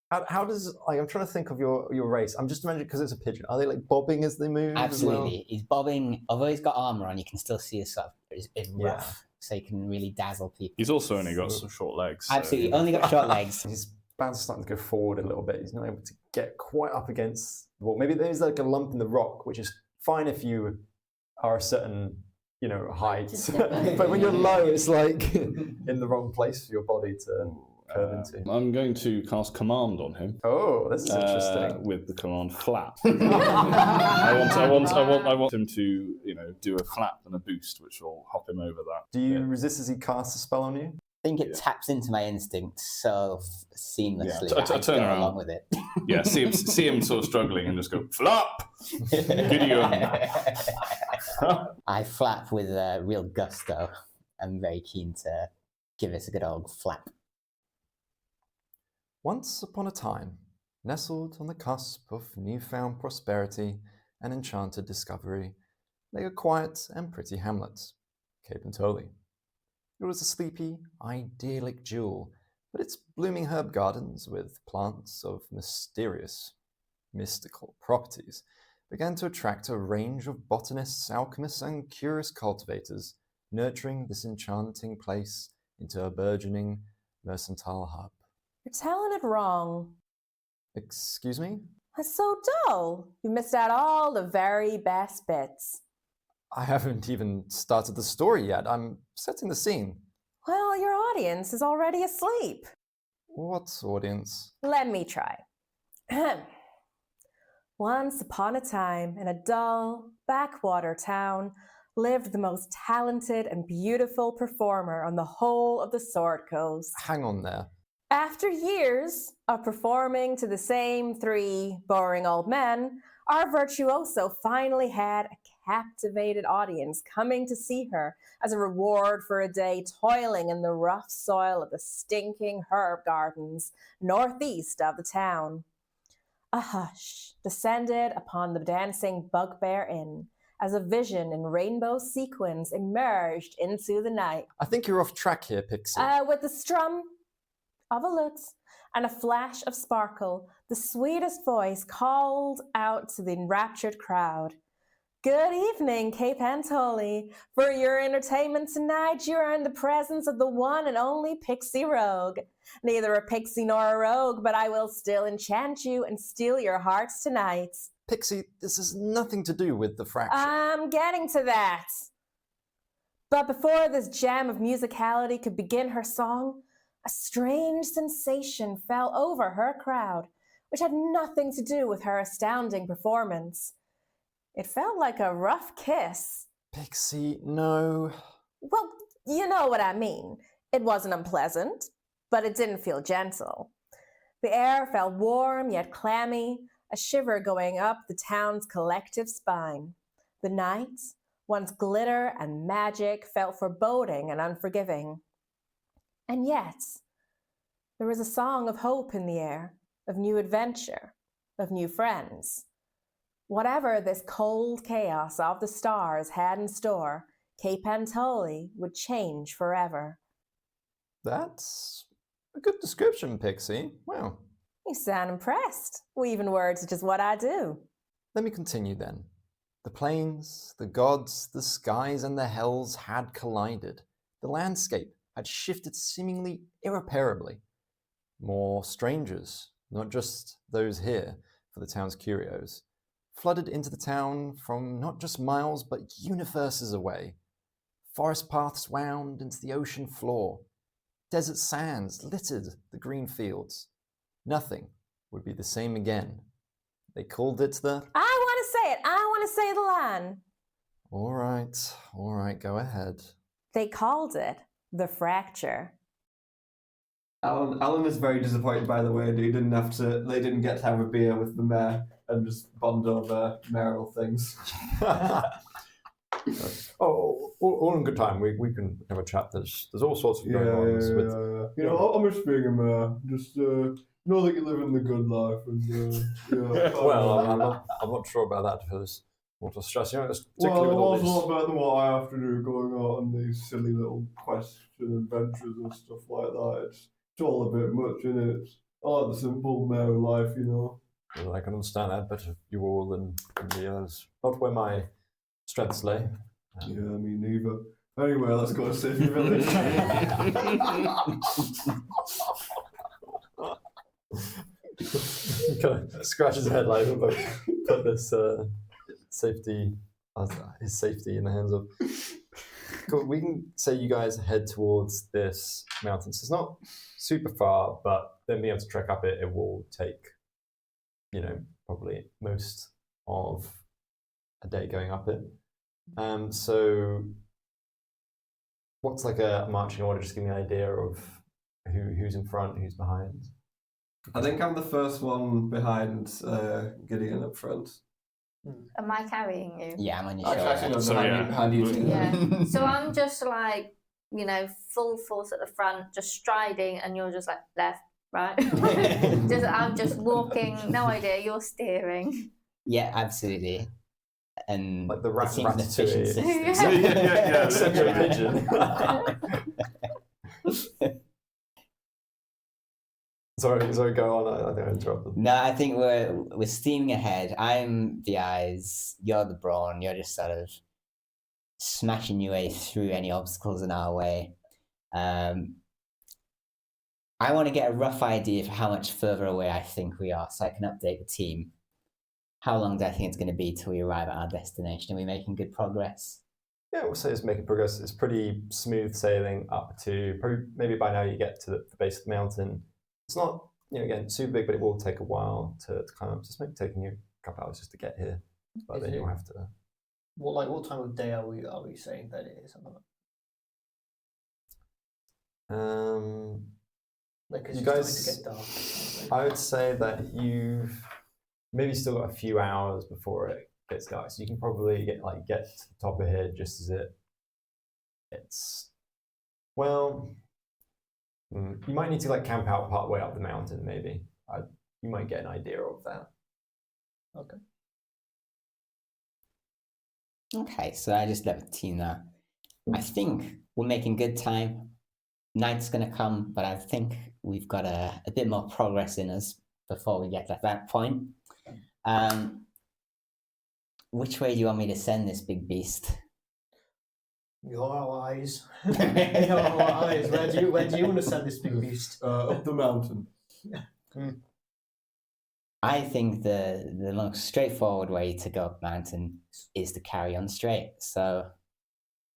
How does I'm trying to think of your race. I'm just imagining because it's a pigeon. Are they like bobbing as they move? Absolutely, he's bobbing. Although he's got armor on, you can still see his sort of his rough, so he can really dazzle people. He's also only got some short legs. Absolutely, only got short legs. His bounce is starting to go forward a little bit. He's not able to get quite up against the wall. Maybe there's like a lump in the rock, which is fine if you are a certain height. But when you're low, it's like in the wrong place for your body to curve into. I'm going to cast command on him. Oh, this is interesting. With the command flap. I want him to, do a flap and a boost, which will hop him over that. Do you resist as he casts a spell on you? I think it taps into my instinct so seamlessly that I turn go around. along with it. Yeah, see him sort of struggling and just go, flap! Gideon! I flap with real gusto. I'm very keen to give us a good old flap. Once upon a time, nestled on the cusp of newfound prosperity and enchanted discovery, lay a quiet and pretty hamlet, Antoli. It was a sleepy, idyllic jewel, but its blooming herb gardens with plants of mysterious, mystical properties began to attract a range of botanists, alchemists, and curious cultivators, nurturing this enchanting place into a burgeoning mercantile hub. You're telling it wrong. Excuse me? That's so dull. You missed out all the very best bits. I haven't even started the story yet. I'm setting the scene. Well, your audience is already asleep. What audience? Let me try. Once upon a time, in a dull, backwater town, lived the most talented and beautiful performer on the whole of the Sword Coast. Hang on there. After years of performing to the same three boring old men, our virtuoso finally had a captivated audience coming to see her as a reward for a day toiling in the rough soil of the stinking herb gardens northeast of the town. A hush descended upon the dancing Bugbear Inn as a vision in rainbow sequins emerged into the night. I think you're off track here, Pixie. With the strum of a lute and a flash of sparkle, the sweetest voice called out to the enraptured crowd. Good evening, Antoli. For your entertainment tonight, you are in the presence of the one and only Pixie Rogue. Neither a pixie nor a rogue, but I will still enchant you and steal your hearts tonight. Pixie, this has nothing to do with the fraction. I'm getting to that. But before this gem of musicality could begin her song, a strange sensation fell over her crowd, which had nothing to do with her astounding performance. It felt like a rough kiss. Pixie, no. Well, you know what I mean. It wasn't unpleasant, but it didn't feel gentle. The air felt warm yet clammy, a shiver going up the town's collective spine. The night, once glitter and magic, felt foreboding and unforgiving. And yet, there was a song of hope in the air, of new adventure, of new friends. Whatever this cold chaos of the stars had in store, Antoli would change forever. That's a good description, Pixie. Wow. You sound impressed. Weaving words is just what I do. Let me continue then. The plains, the gods, the skies, and the hells had collided. The landscape had shifted seemingly irreparably. More strangers, not just those here for the town's curios, flooded into the town from not just miles but universes away. Forest paths wound into the ocean floor. Desert sands littered the green fields. Nothing would be the same again. They called it the... I want to say it. I want to say the line. All right, go ahead. They called it the fracture. Alan is very disappointed, by the way. They didn't get to have a beer with the mayor and just bond over mayoral things. All in good time. We can have a chat. There's all sorts of going on. Yeah. You know, I'm just being a mayor. Just know that you live in the good life. And well, I'm not sure about that because what was stressing out, particularly with all this. Well, a lot better than what I have to do going out on these silly little quests and adventures and stuff like that. It's all a bit much, isn't it? the simple mare life, you know. Well, I can understand that better you all than the others. Not where my strengths lay. Yeah, me neither. Anyway, let's go and save your village. Kind of scratches his head like, put this safety, his safety in the hands of. Cool. We can say you guys head towards this mountain. So it's not super far, but then being able to trek up it, it will take, probably most of a day going up it. So what's like a marching order? Just give me an idea of who's in front, who's behind. I think I'm the first one behind Gideon up front. Am I carrying you? Yeah, I'm on your Actually, no, shoulder. behind you. Yeah. So I'm just like, full force at the front, just striding, and you're just like left, right? I'm just walking, no idea, you're steering. Yeah, absolutely. And Like the it seems an efficient ratatouille. system. Yeah. Central pigeon. Sorry, go on. I think I interrupted. No, I think we're steaming ahead. I'm the eyes, you're the brawn, you're just sort of smashing your way through any obstacles in our way. I want to get a rough idea of how much further away I think we are so I can update the team. How long do I think it's going to be till we arrive at our destination? Are we making good progress? Yeah, we'll say it's making progress. It's pretty smooth sailing up to, probably maybe by now you get to the base of the mountain. It's not, again, super big, but it will take a while to climb up. Just maybe taking you a couple hours just to get here. But then you'll have to. What time of day are we saying that it is? Like, You guys, to get dark. I would say that you've maybe still got a few hours before it gets dark. So you can probably get to the top of here just as it's, well, you might need to camp out part way up the mountain, maybe. You might get an idea of that. Okay. Okay, so I just let the team know. I think we're making good time. Night's going to come, but I think we've got a bit more progress in us before we get to that point. Which way do you want me to send this big beast? You're our eyes. You're our eyes. Where do you want to send this big beast? Up the mountain. I think the most straightforward way to go up the mountain is to carry on straight. So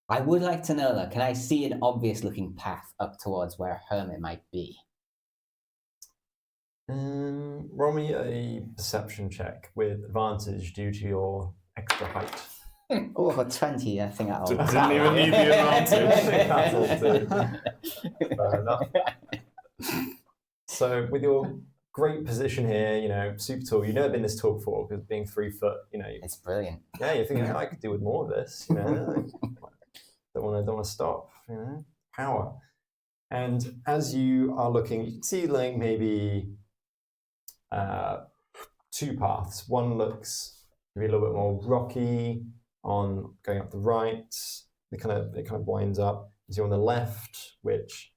I would like to know, though, can I see an obvious looking path up towards where a hermit might be? Roll me a perception check with advantage due to your extra height. Oh, for 20, I think that'll... Didn't even need the advantage. Fair enough. So with your great position here, super tall. You've never been this tall before because being 3 foot, It's brilliant. yeah, you're thinking, I could do with more of this, don't want to stop, power. And as you are looking, you can see maybe 2 paths. One looks maybe a little bit more rocky on going up the right. It kind of winds up. You see on the left, which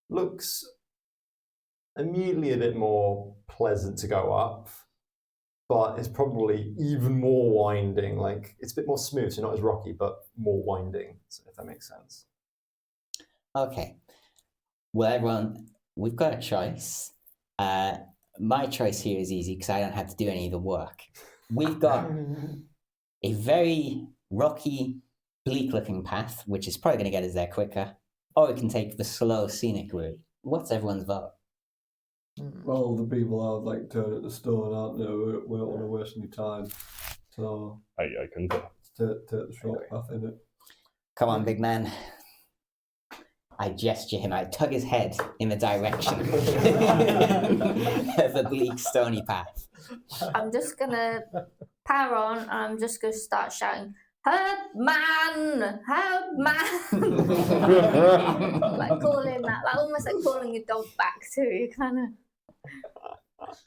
looks immediately a bit more pleasant to go up, but it's probably even more winding. It's a bit more smooth, so not as rocky, but more winding, if that makes sense. Okay. Well, everyone, we've got a choice. My choice here is easy because I don't have to do any of the work. We've got a very rocky, bleak-looking path, which is probably going to get us there quicker, or we can take the slow, scenic route. What's everyone's vote? Well, the people are turn at the stone, aren't they? We don't want to waste any time. So I can go. take the short path in it. Come on, big man. I gesture him. I tug his head in the direction of the bleak, stony path. I'm just gonna power on, and I'm just gonna start shouting, "Help, man! Help, man!" Calling that, almost like calling your dog back too. You kind of.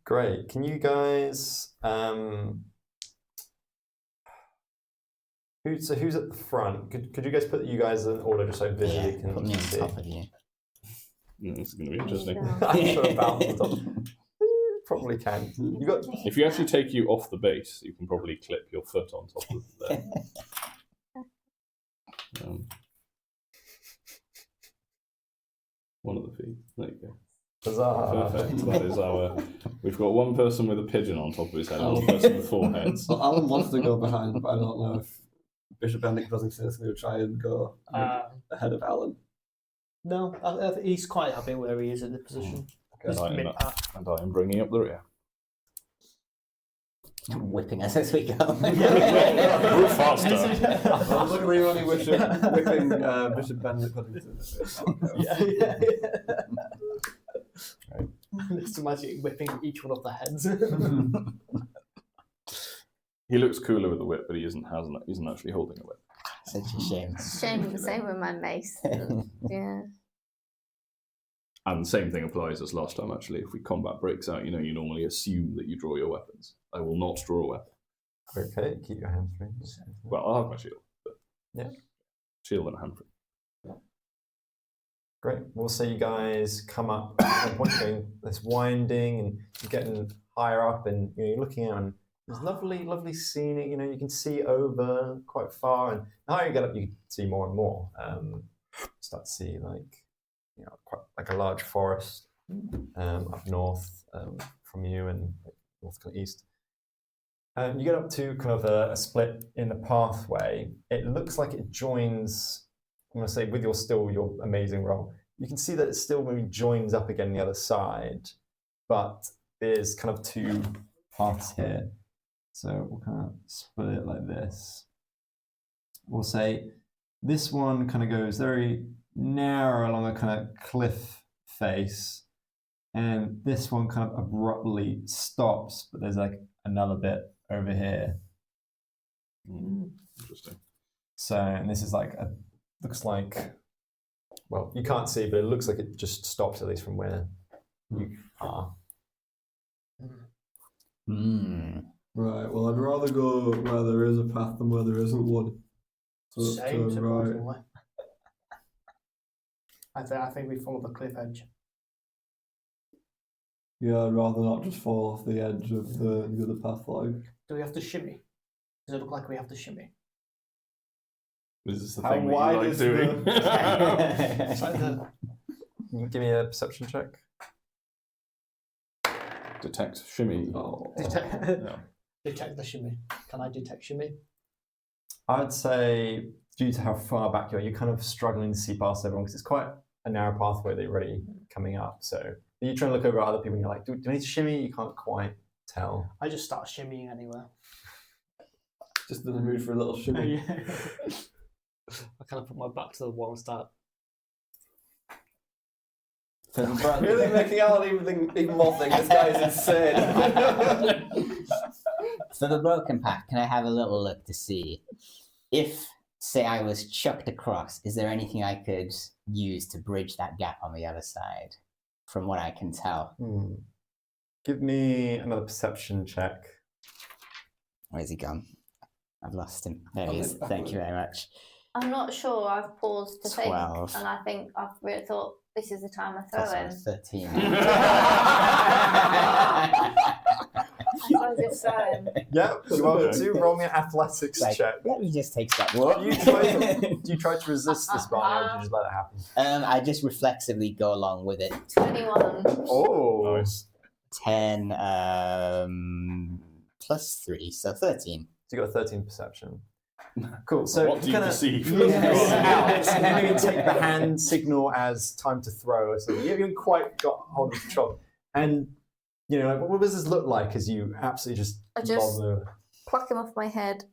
Great. Can you guys? Who's at the front? Could you guys put you guys in order just so visually can Put me on see? top of you. This is going to be interesting. I'm sure about the top. Probably can. You got. If you actually take you off the base, you can probably clip your foot on top of there. One of the feet. There you go. Huzzah. Perfect. That is our. We've got one person with a pigeon on top of his head, and one person with 4 heads. Well, Alan wants to go behind, but I don't know if Bishop Benedict doesn't say he'll try and go ahead of Alan. No, I think he's quite happy where he is in the position. Just mid-pack. And I am bringing up the rear. Whipping us as we go. Move faster. Well, look at the only whipping Bishop Benedict. Right. Just imagine whipping each one of the heads. He looks cooler with the whip, but he isn't actually holding a whip. Such a shame. Same with my mace. Yeah. And the same thing applies as last time, actually. If combat breaks out, you normally assume that you draw your weapons. I will not draw a weapon. Okay, keep your hands free. Well, I'll have my shield. But yeah. Shield and a hand free. Great. We'll see you guys come up at one point doing this winding, and you're getting higher up, and you're looking out, and there's lovely scenic. You can see over quite far, and the higher you get up, you can see more and more. Start to see quite like a large forest up north from you, and north to east. You get up to kind of a split in the pathway. It looks like it joins. I'm going to say with your amazing roll, you can see that it still maybe joins up again the other side, but there's kind of 2 paths here. So we'll kind of split it like this. We'll say this one kind of goes very narrow along a kind of cliff face, and this one kind of abruptly stops, but there's like another bit over here. Interesting. So, and this is like looks like, well, you can't see, but it looks like it just stops, at least from where you are. Right, well, I'd rather go where there is a path than where there isn't one. So Same, right. I think we follow the cliff edge. Yeah, I'd rather not just fall off the edge of the other path like. Do we have to shimmy? Does it look like we have to shimmy? This is the How thing that wide you like is doing. It's like Give me a perception check. Detect shimmy. detect the shimmy. Can I detect shimmy? I'd say, due to how far back you are, you're kind of struggling to see past everyone, because it's quite a narrow pathway that you're already coming up. So you're trying to look over at other people, and you're like, do I need to shimmy? You can't quite tell. I just start shimmying anywhere. Just in the mood for a little shimmy. I kind of put my back to the wall and start. Really making Alan even more think this guy is insane. For the broken path, can I have a little look to see if, say, I was chucked across, is there anything I could use to bridge that gap on the other side, from what I can tell? Give me another perception check. Where's he gone? I've lost him. There he is. Thank you very much. I'm not sure. I've paused to 12. think, and I think I've really thought this is the time I throw That's in. 13. I just throw him. Yeah, you're welcome to. Roll me an athletics check. Let me just take that. Do you try to resist this, Barney, or do you just let it happen? I just reflexively go along with it. 21. Oh, Nice. 10 plus 3, so 13. So you got a 13 perception. Cool. So What do you perceive? Yes, out, and maybe take the hand signal as time to throw or something. You haven't quite got hold of the control. And, what does this look like as you absolutely just I just bob over? pluck him off my head.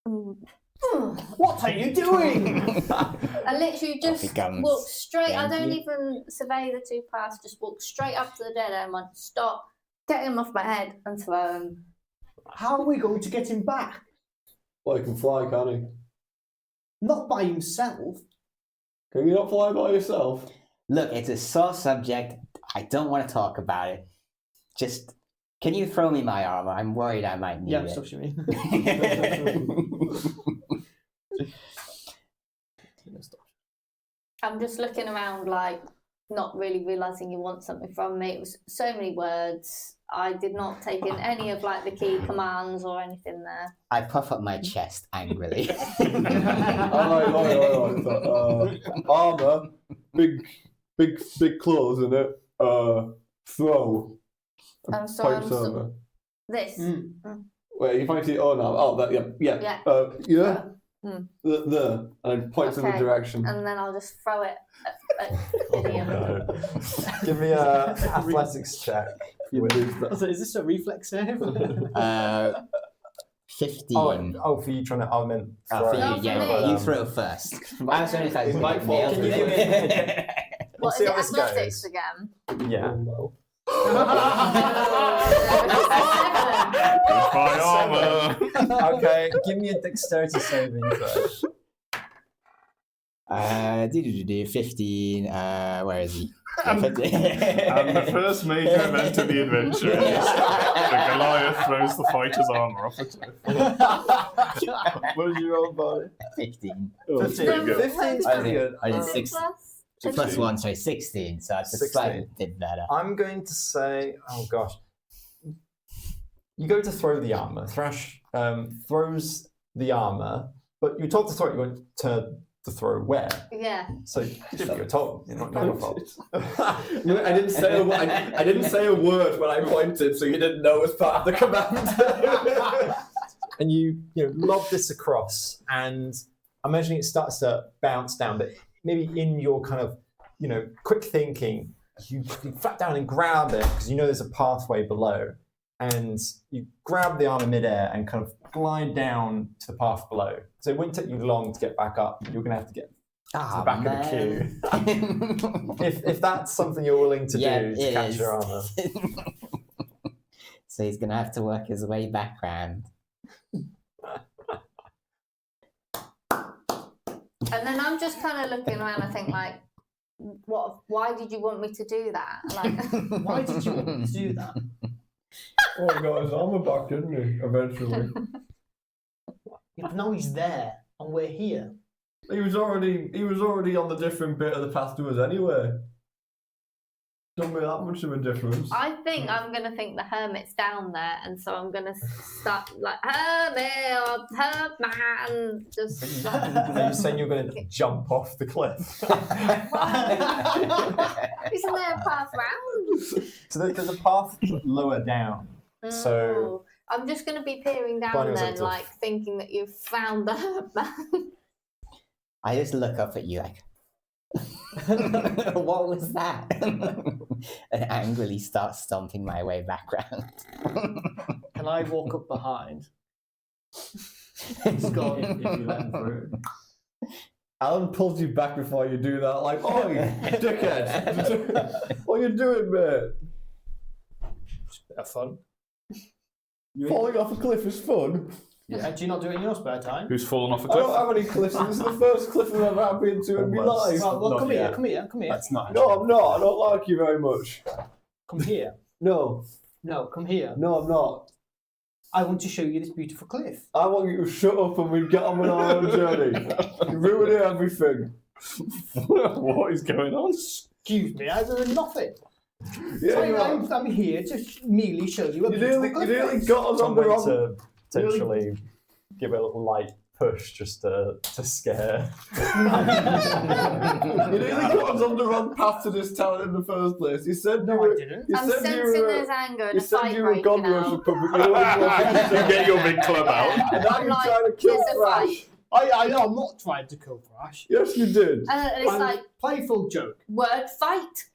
What are you doing? I literally just he comes. walk straight. I Thank don't you. even survey the 2 paths. Just walk straight up to the dead end one. Stop. Get him off my head and throw him. How are we going to get him back? Well, he can fly, can't he? Not by himself. Can you not fly by yourself? Look, it's a sore subject. I don't want to talk about it. Just, can you throw me my armor? I'm worried I might need Yeah, it. stop shimmying. I'm just looking around like, not really realizing you want something from me. It was so many words. I did not take in any of like the key commands or anything there. I puff up my chest angrily. Armor, big claws in it. Throw. So Points I'm over. this. Wait, you point to your own arm. Oh, that, yeah. Yeah. The, and points in the direction. And then I'll just throw it at Gideon. Give me a athletics check. Is this a reflex save? 15. Oh, for you trying to augment. For No, you, for yeah, me. you throw first. I'm sorry if I Can nailed you give me it. What, is see it how this athletics goes. again? Yeah. Goodbye, armor. Okay, give me a dexterity saving throw. 15. Where is he? And the first major event of the adventure is the Goliath throws the fighter's armor off a cliff. What did you roll, buddy? 15. Oh, that's pretty good. 15's pretty good. I did Is it 6. plus? Plus 1, sorry, 16. So I just 16. slightly did better. I'm going to say, oh gosh. You go to throw the armor. Thrash throws the armor, but you told to throw it, you went to throw where? Yeah. So you did what you were told. You're not your fault. No, I didn't say I didn't say a word when I pointed, so you didn't know as part of the command. And you lob this across, and I'm imagining it starts to bounce down, but maybe in your kind of quick thinking, you flap down and grab it because you know there's a pathway below, and you grab the armor midair and kind of glide down to the path below. So it wouldn't take you long to get back up. You're going to have to get to the back of the queue. if that's something you're willing to do to catch your armor. So he's going to have to work his way back round. And then I'm just kind of looking around. I think like, what? Why did you want me to do that? Like, Why did you want me to do that? Oh, he got his armor back, didn't he? Eventually. Yeah, but now he's there, and we're here. He was already on the different bit of the path to us anyway. Don't make that much of a difference. I think I'm going to think the hermit's down there, and so I'm going to start like hermit, man, just. Are you saying you're going to jump off the cliff? Isn't there a path round? So there's a path lower down. So Oh, I'm just going to be peering down Finding then, something. like thinking that you've found the hermit man. I just look up at you like, what was that? And angrily start stomping my way back round. Can I walk up behind? Scott, if you let him through. Alan pulls you back before you do that, like, oi, dickhead! What are you doing, mate? It's a bit of fun. Falling off a cliff is fun. Yeah, do you not do it in your spare time? Who's fallen off a I don't cliff? have any cliffs. This is the first cliff I've ever been to in my life. Well, Not come yet. here, come here, come here. that's not. No, I'm not. I don't like you very much. Come here. No, Come here. no, I'm not. I want to show you this beautiful cliff. I want you to shut up and we get on with our own journey. You're ruining everything. What is going on? Excuse me, I did nothing. Yeah, you are. I'm here to merely show you a You beautiful nearly cliff. got us on Tom the went wrong. to potentially give it a little light push just to scare. You nearly got us on the wrong path to this town in the first place. You said No, you I were. didn't. You I'm said sensing you were. there's anger and You a said fight you were a god breaking out. worshipper, but you You get your big club out. And now I'm you're like, trying to kill there's a Thrash. fight. I know I'm not trying to kill Thrash. Yes, you did. And it's like, Playful joke. word fight.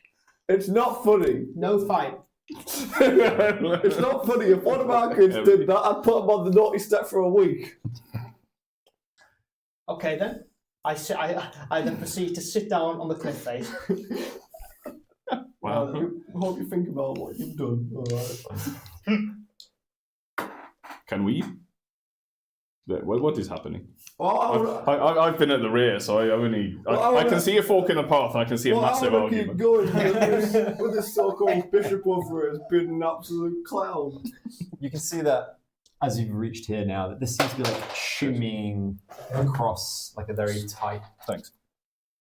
It's not funny. No fight. It's not funny. If one of our kids did that, I'd put them on the naughty step for a week. Okay then. I then proceed to sit down on the cliff face. Wow. Hope you think about what you've done. All right. Can we? What is happening? Well, I've been at the rear, so I can see a fork in the path. And I can see a massive I want to keep argument. going with this so-called bishop over it has been an absolute clown. You can see that as you've reached here now, that this seems to be like shimmying across like a very tight Thanks.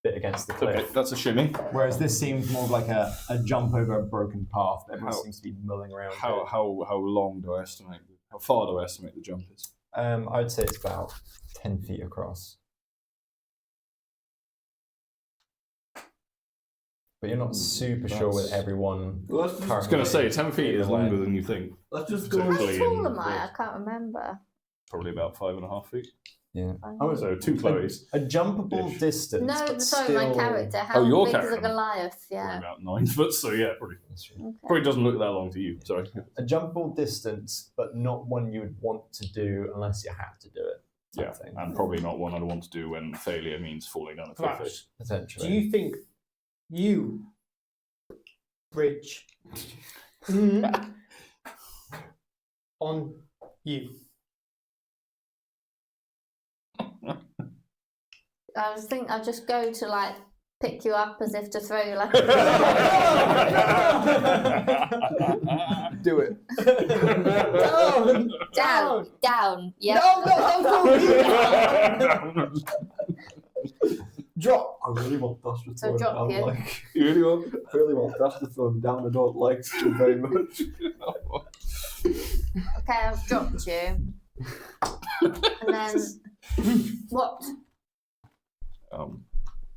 bit against the cliff. Okay, that's a shimmy. Whereas this seems more of like a jump over a broken path. Everyone seems to be mulling around. How long do I estimate? How far do I estimate the jump is? I would say it's about 10 feet across. But you're not super sure with everyone. Let's just, I was going to say 10 feet is longer than you think. let's just go. How Particularly tall in am I? I can't remember. Probably about 5.5 feet. Yeah. So 2 Chloes. A jumpable Ish. distance. No, but sorry, still... my character. How your big is character. a Goliath? Probably Yeah. about 9 foot. So yeah, probably Okay. doesn't look that long to you. Sorry. A jumpable distance, but not one you would want to do unless you have to do it. Yeah, and probably not one I'd want to do when failure means falling down a cliff Thrash, face. Potentially. do you think you, Bridge, on you? I was thinking I'll just go to like pick you up as if to throw you like. do it. Down. Yeah. No, Drop. I really want Dash to So throw him drop down. you. Like, You really want? I really want Dash to throw him down. I don't like him very much. Okay, I've dropped you. And then what?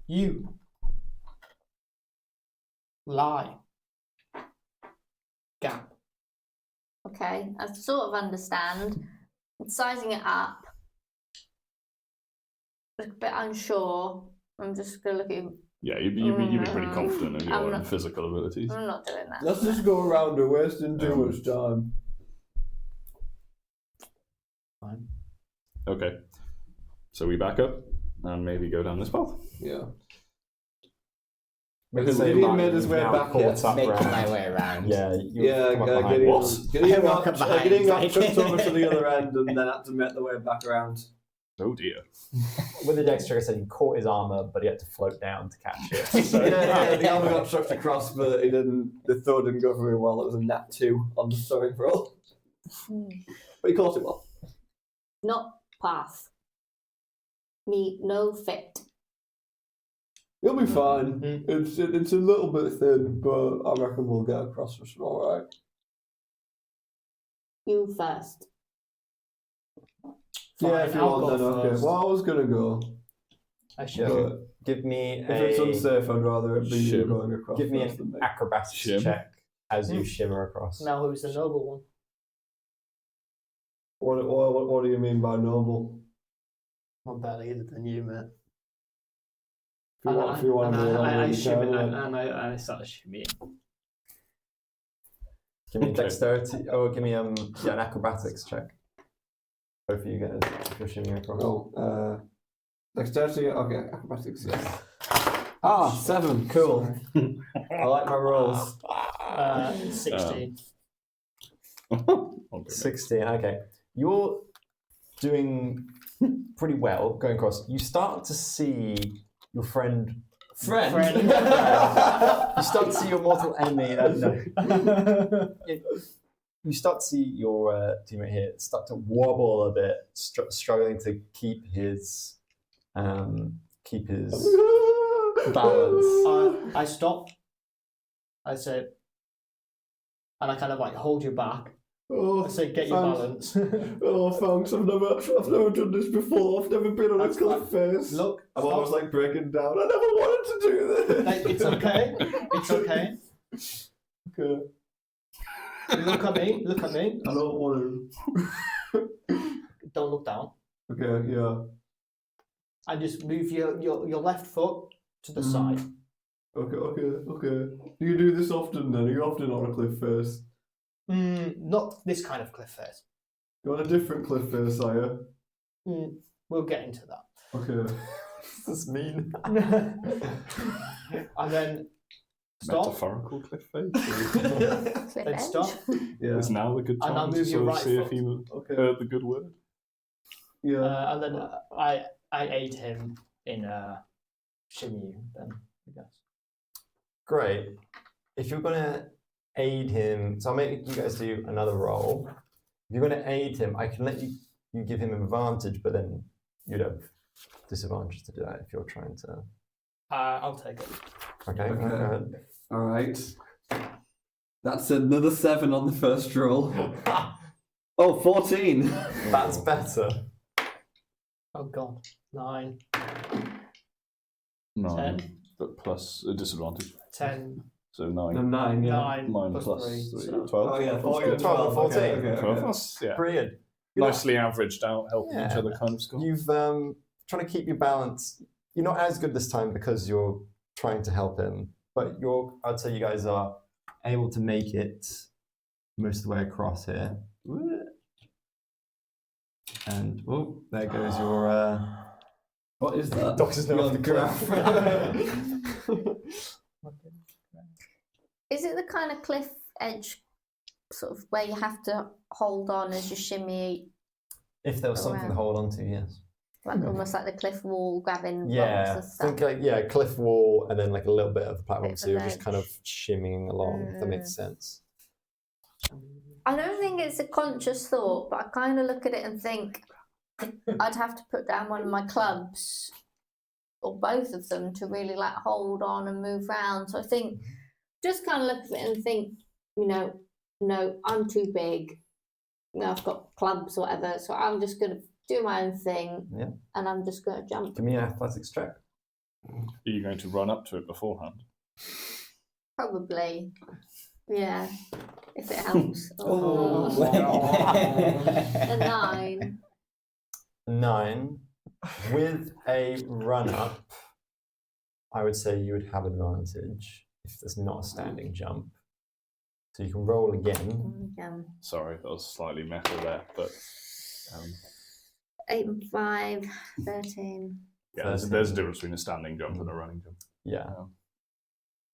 You lie. Gap. Okay, I sort of understand. Sizing it up. A bit unsure. I'm just gonna look at you. Yeah, you'd be pretty confident in your own physical abilities. I'm not doing that. Let's just go around her, wasting too much time. Fine. Okay. So we back up and maybe go down this path. Yeah. Because Gideon made his way back here. Making my way around. Yeah, Gideon. What? Gideon Walk got behind, Gideon got like- chucked over to the other end and then had to make the way back around. Oh dear. With the dexterity, I said he caught his armor, but he had to float down to catch it. So, Yeah, the armor got chucked across, but he didn't. The throw didn't go very well. It was a nat 2 on the throwing roll, but he caught it well. Not path. Me no fit. You'll be fine. It's a little bit thin, but I reckon we'll get across this all right. You first. Yeah, if you I'll want, go then okay. first. Well, I was gonna go. I should. But give me if it's unsafe, I'd rather it be you Shim. going across. give me first than an me. acrobatics Shim. check as you shimmer across. Now who's the noble one? What do you mean by noble? Not better either than you, mate. If you want to go along I with the shimmy plan, and I start shimmying. Give me Okay. dexterity. Oh, give me an acrobatics check. Both of you guys, if you're shimmying across. Oh, dexterity. Okay, acrobatics. Yeah. 7. Cool. I like my rolls. 16. Okay. 16. Okay, you're doing pretty well going across. You start to see your friend. Friend. You start to see your mortal enemy. You start to see your teammate here start to wobble a bit, struggling to keep his balance. I stop. I say, and I kind of like hold you back. Oh, I say, get your thanks. balance. Oh, thanks. I've never done this before. I've never been on a That's cliff face. Look, I'm always like breaking down. I never wanted to do this. Like, it's okay. It's okay. Okay. Look at me. I don't want to. Don't look down. Okay, yeah. And just move your left foot to the side. Okay. Do you do this often then? Are you often on a cliff face? Not this kind of cliff face. You're on a different cliff face, are you? We'll get into that. Okay. This mean. And then stop. Metaphorical cliff face. Cliff Then edge. stop. Yeah. Is now the good And I'll time to move your sort of right see if foot. he Okay. heard the good word? Yeah. And then I aid him in shimmy then, I guess. Great. If you're gonna aid him, so I'll make you guys do another roll. If you're gonna aid him, I can let you give him an advantage, but then you'd have disadvantage to do that if you're trying to I'll take it. Okay, go ahead. All right. That's another 7 on the first roll. Oh, 14. That's better. Oh god. 9, 9, 10. but plus a disadvantage. 10, So 9. No, 9, yeah. 9 Mine plus plus 3. 3. So 12. Oh, yeah, 14. 12, 14. Okay. 12. That's, yeah. Brilliant. Nicely averaged out, helping each Yeah. other kind of score. You've trying to keep your balance. You're not as good this time because you're trying to help him, but I'd say you guys are able to make it most of the way across here. And oh, there goes your. What is that? Doctor's note on the graph. Is it the kind of cliff edge sort of where you have to hold on as you shimmy, If there was something to Around. hold on to, yes. like almost like the cliff wall, grabbing rocks Yeah, and stuff? think like cliff wall and then like a little bit of the platform, Bit so of you're just kind of ledge. shimmying along. If that makes sense. I don't think it's a conscious thought, but I kind of look at it and think I'd have to put down one of my clubs or both of them to really like hold on and move around. So I think just kind of look at it and think, no, I'm too big. I've got clubs or whatever, so I'm just going to do my own thing. Yeah. And I'm just going to jump. Give me an athletics check. Are you going to run up to it beforehand? Probably. Yeah. If it helps. Oh. A 9. 9. With a run up, I would say you would have advantage if there's not a standing jump. So you can roll again. Sorry, that was slightly meta there, but 8 and 5, 13. yeah, there's a difference between a standing jump and a running jump. Yeah. Yeah.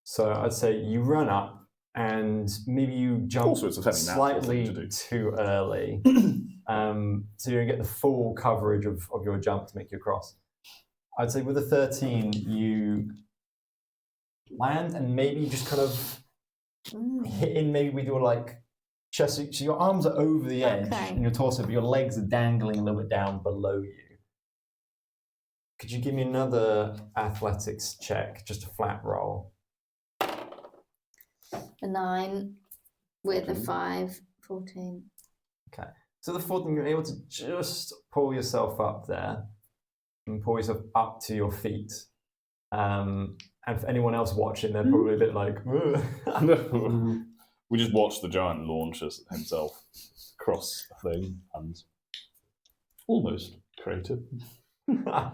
So I'd say you run up and maybe you jump Also, it's a fairly natural slightly thing to do. too early. So you don't get the full coverage of your jump to make you across. I'd say with a 13, you land and maybe you just kind of hit in maybe with your like chest. So your arms are over the edge Okay. and your torso, but your legs are dangling a little bit down below you. Could you give me another athletics check, just a flat roll? A 9 with a 5, 14. Okay. So the 14, you're able to just pull yourself up there and pull yourself up to your feet. And for anyone else watching, they're probably a bit like, "Ugh." We just watched the giant launch himself across the thing and almost creative, but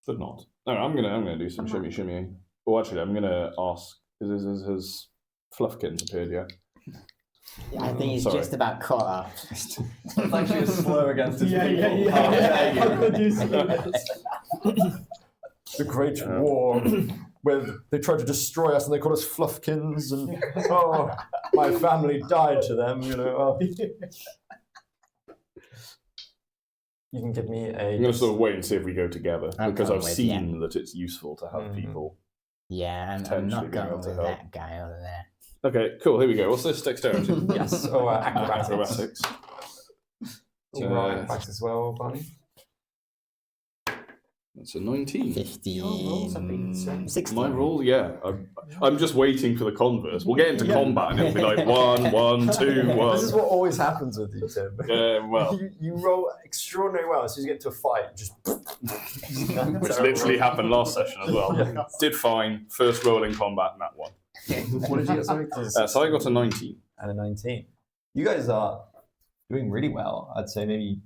not. No, I'm gonna do some shimmying. Oh, actually, I'm gonna ask: Has Fluffkins appeared yet? I think he's Sorry. just about caught up. It's actually a slow against his people. Yeah. How could you see this? The Great War, where they tried to destroy us and they called us Fluffkins, and my family died to them, You can give me I'm gonna sort of wait and see if we go together I'm because going I've with seen that it's useful to have Mhm. people. Yeah, I'm Potentially not being going able with to help. that guy over there. Okay, cool. Here we go. What's this? Dexterity. Yes, or acrobatics. Acrobatics. Do you roll acrobatics as well, Barney? That's a 19. 15, 16. My roll, yeah. I'm just waiting for the converse. We'll get into combat and it'll be like 1, 1, 2, 1. This is what always happens with you, Tim. Well, You roll extraordinarily well, as soon as you get into a fight, just... which literally happened last session as well. Yeah. Did fine. First roll in combat, and that one. What did you get? Sorry? So I got a 19. And a 19. You guys are doing really well. I'd say maybe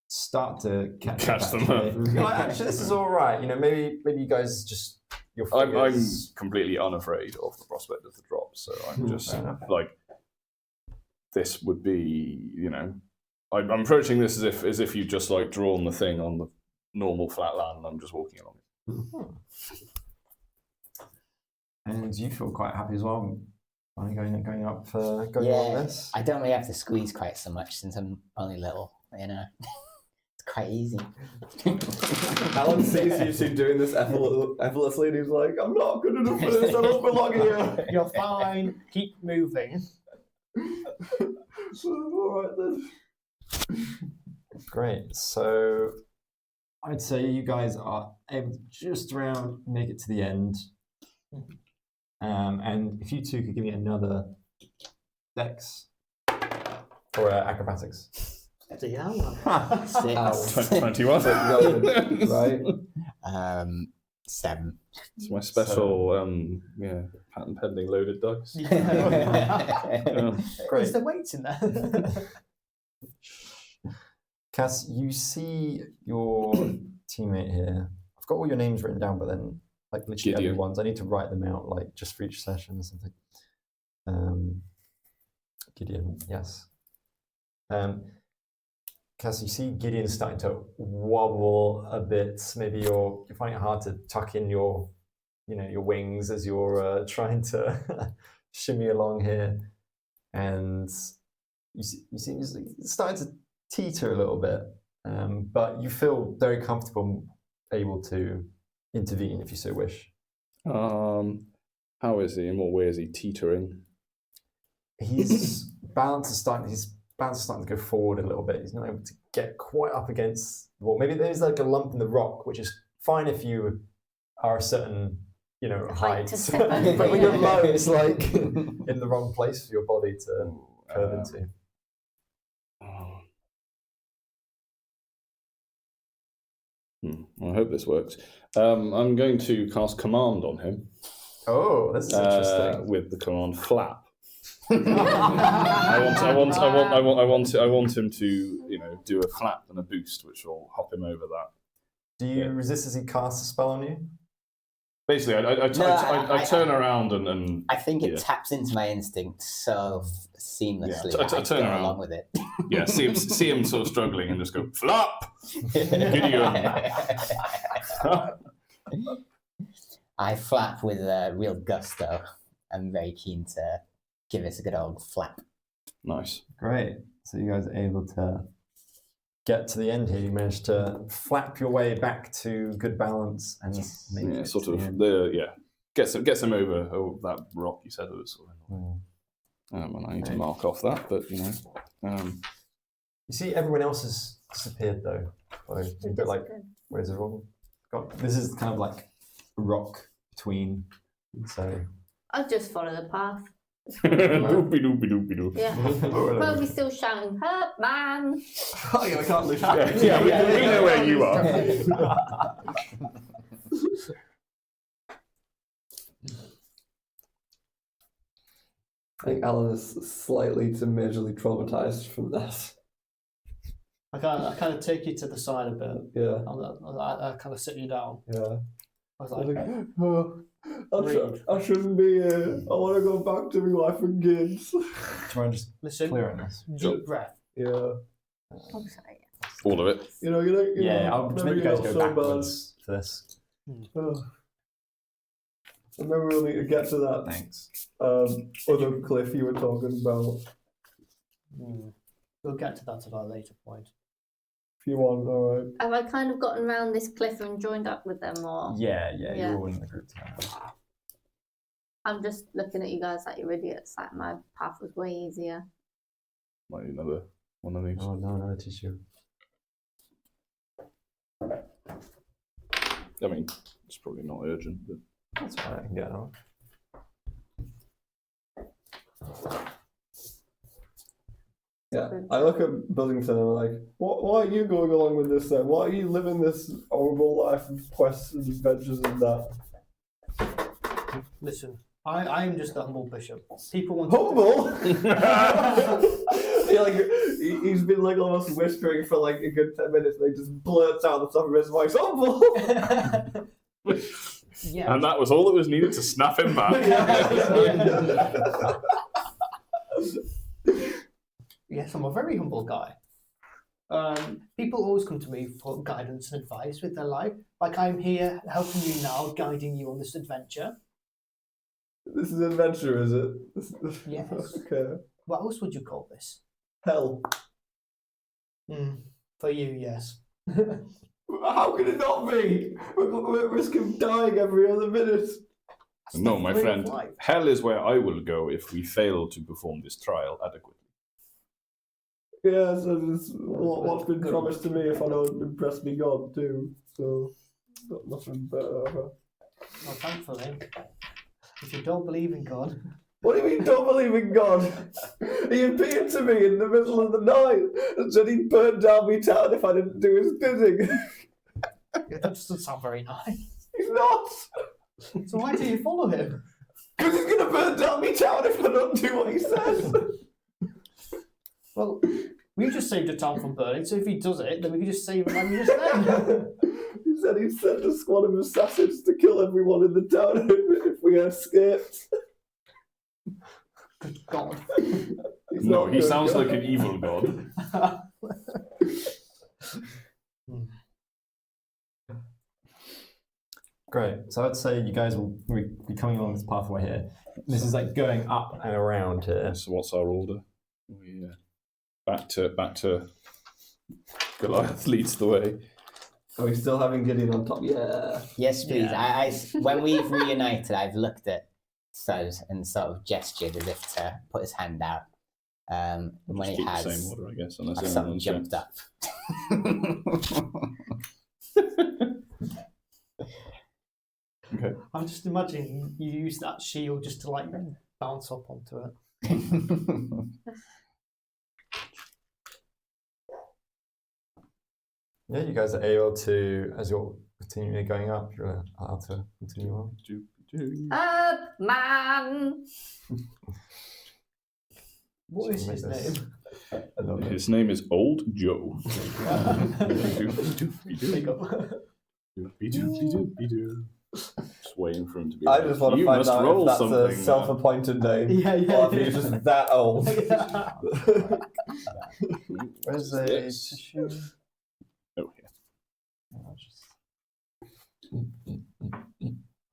start to catch them up. You're like, actually, this is all right. Maybe you guys just your I'm figures. completely unafraid of the prospect of the drop, so I'm just Fair enough. like, this would be, I'm approaching this as if you just like drawn the thing on the normal flat land and I'm just walking along it. And you feel quite happy as well. Going up, going Yeah. on this. I don't really have to squeeze quite so much since I'm only little, It's quite easy. Alan sees you two doing this effortlessly and he's like, I'm not good enough for this, I don't belong here. You're fine. Keep moving. Alright then. Great. So I'd say you guys are able to just around make it to the end. And if you two could give me another dex or acrobatics. Yeah. 6. 21. Right? 7. It's my special, patent pending loaded dice. Great. Is there weights in there? Cass, you see your teammate here. I've got all your names written down, but then like literally Gideon. everyone's. I need to write them out like just for each session or something. Gideon, yes. Cass, you see Gideon starting to wobble a bit. Maybe you're finding it hard to tuck in your wings as you're trying to shimmy along here, and you see he's starting to teeter a little bit, but you feel very comfortable, able to intervene if you so wish. How is he? In what way is he teetering? His balance is starting to go forward a little bit. He's not able to get quite up against the wall. Maybe there's like a lump in the rock, which is fine if you are a certain, height. to step over, But when you're yeah. low, it's like in the wrong place for your body to curve into. I hope this works. I'm going to cast command on him. Oh, this is interesting. With the command flap. I want him to, do a flap and a boost, which will hop him over that. Do you resist as he casts a spell on you? Basically, I turn around and I think it taps into my instinct so seamlessly. I that turn go around. along with it. yeah, see him sort of struggling and just go flop. Gideon. I flap with real gusto. I'm very keen to give this a good old flap. Nice. Great. So you guys are able to get to the end here. You managed to flap your way back to good balance and make it Sort to of. the end. Gets him over that rock you said it was. And I need to mark off that, but You see, everyone else has disappeared though. So a bit like, where's everyone gone? This is kind of like a rock between. So I'll just follow the path. doopy doopy doopy doop. Yeah. Well, we're still shouting, "Help, man!" Oh, yeah, I can't lose. Yeah, we know where you are. I think Alan is slightly to majorly traumatized from this. I kind of take you to the side a bit. Yeah, I kind of sit you down. yeah. I was I like, think, oh, Read. I shouldn't be here. I want to go back to my wife and kids. try and just listen, clear it this. deep breath. Yeah. Oh, sorry. All of it. You know, Yeah, I'll just make maybe you guys not go so backwards for this. bad. And then we'll need to get to that Thanks. other cliff you were talking about. We'll get to that at a later point. If you want, all right. Have I kind of gotten around this cliff and joined up with them, or Yeah, Yeah. you're all in the group together. I'm just looking at you guys like you're idiots? Like my path was way easier. Might need another one of these. Oh no, another tissue. I mean, it's probably not urgent, but That's fine, I can get on. Yeah, I look at Buzzington and I'm like, why are you going along with this then? Why are you living this horrible life of quests and adventures and that? Listen, I am just a humble bishop. People want Humble? He's been like almost whispering for like a good 10 minutes and he just blurts out the top of his voice, humble! Yeah. and that was all that was needed to snap him back. Yes, I'm a very humble guy. People always come to me for guidance and advice with their life. Like I'm here helping you now, guiding you on this adventure. This is adventure, is it? Yes. Okay. What else would you call this? Hell. For you, yes. How can it not be? We're at risk of dying every other minute. No, my Way of friend, life. hell is where I will go if we fail to perform this trial adequately. Yeah, so this what's been promised to me if I don't impress me God too. So got nothing better. Well, thankfully, if you don't believe in God, What do you mean don't believe in God? He appeared to me in the middle of the night and said he'd burn down me town if I didn't do his bidding. that doesn't sound very nice. He's not! So why do you follow him? Because he's going to burn down me town if I don't do what he says. Well, we just saved a town from burning, so if he does it, then we can just save him like we just said. He said he'd send a squad of assassins to kill everyone in the town if we escaped. Good God. No, he sounds like an evil god. Great. So I'd say you guys will be coming along this pathway here. This is like going up and around here. So what's our order? Back to Goliath leads the way. Are we still having Gideon on top? Yeah. Yes, please. Yeah. When we've reunited, I've looked at Suz and sort of gestured as if to put his hand out. When he Keep has, the same order, I guess, unless I've sort of anyone's jumped up. Okay. I'm just imagining you use that shield just to like bounce up onto it. Yeah, you guys are able to, as you're continually going up, you're allowed to continue on. Up, man! What is his Make this- name? His name is Old Joe. Big up. Just waiting for him to be. I like, just want to "You find must out roll if that's something a self-appointed name. Yeah. Or if he's just that old. Where's the Yes. tissue? Oh, yeah.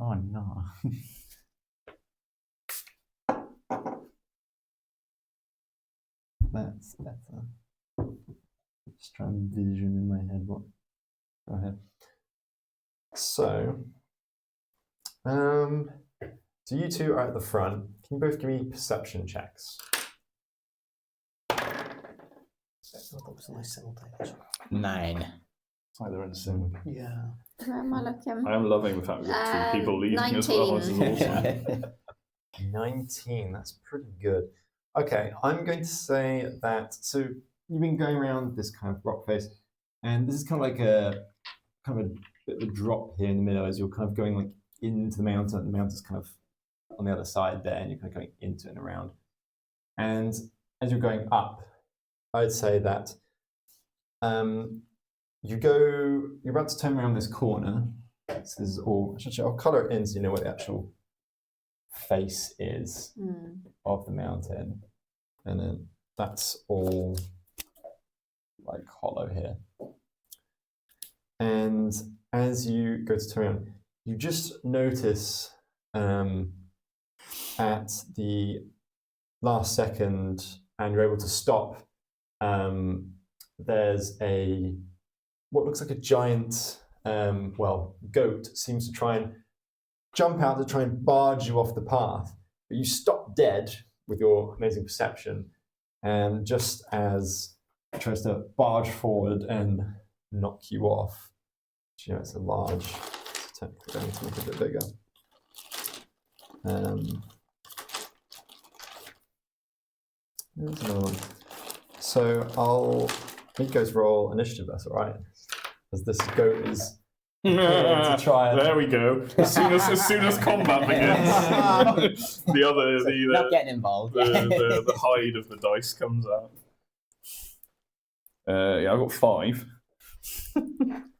Oh no. That's better. Just trying to vision in my head what. Go ahead. So you two are at the front. Can you both give me perception checks? That was a nice simultaneous. 9. It's like they're in sync. Yeah. Where am I looking? I am loving the fact we've got two people leaving as well. This is 19. awesome. 19, that's pretty good. Okay, I'm going to say that, so you've been going around this kind of rock face, and this is kind of like a bit of a drop here in the middle as you're kind of going like into the mountain, and the mountain's kind of on the other side there, and you're kind of going into and around. And as you're going up, I'd say that you're about to turn around this corner. So this is all, actually, I'll color it in so you know where the actual face is of the mountain, and then that's all like hollow here. And as you go to turn around, you just notice at the last second, and you're able to stop. There's what looks like a giant goat seems to try and jump out to try and barge you off the path, but you stop dead with your amazing perception, and just as it tries to barge forward and knock you off, you know it's a large, so technically I need to make it a bit bigger. There's another one. So I'll make you guys roll initiative, that's all right, as this goat is to try and... There we go. As soon as combat begins, Not getting involved. the hide of the dice comes out. Yeah, I've got 5.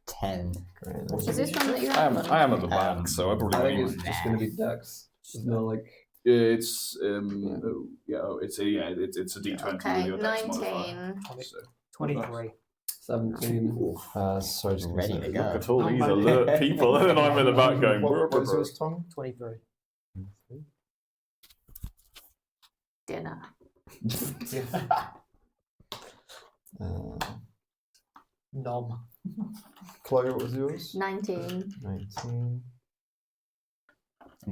10. Great. Is this one that you I have? am at the back, so I probably I think won't it's use just going to be Dex. There's no like. It's it's a D20 Okay, with your dex modifier. 19. So, 23. 17. Sorry, just Ready to look go. at all these alert people, and then I'm in the back going. What's yours, Tom? 23. Dinner. Nom. Chloe, what was yours? 19. 19.